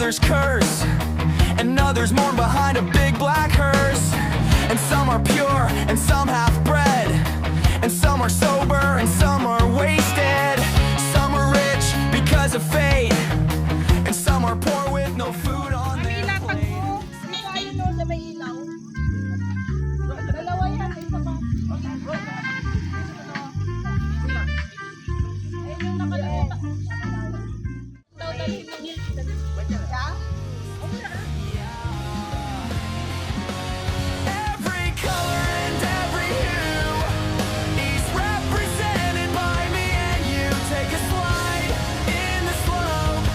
others curse, and others mourn behind a big black hearse. And some are pure, and some half-bred, and some are sober, and some are wasted. Some are rich because of fate, and some are poor with no food on their plate. Every color and every hue is represented by me and you. Take a slide in the slope,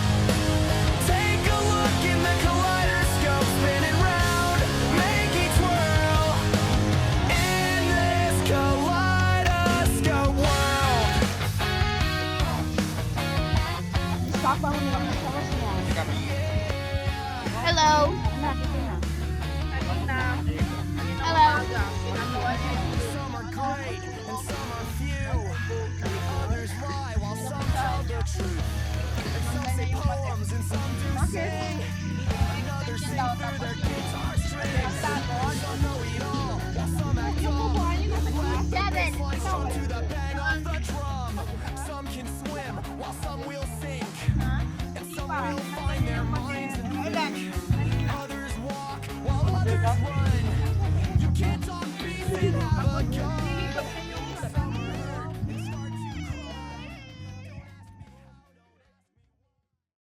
take a look in the kaleidoscope, spin it round, make each whirl in this kaleidoscope world. Hello. Hello. Some are great and some are few. Others lie while some tell the truth. And some say poems and some do sing. And others sing through their guitar strings. Some know it all while some act dumb. Seven. Some to the bend of the drum. Some can swim while some will sink. And some will find their minds and think. Others walk while others run. You can't talk peace and have a gun.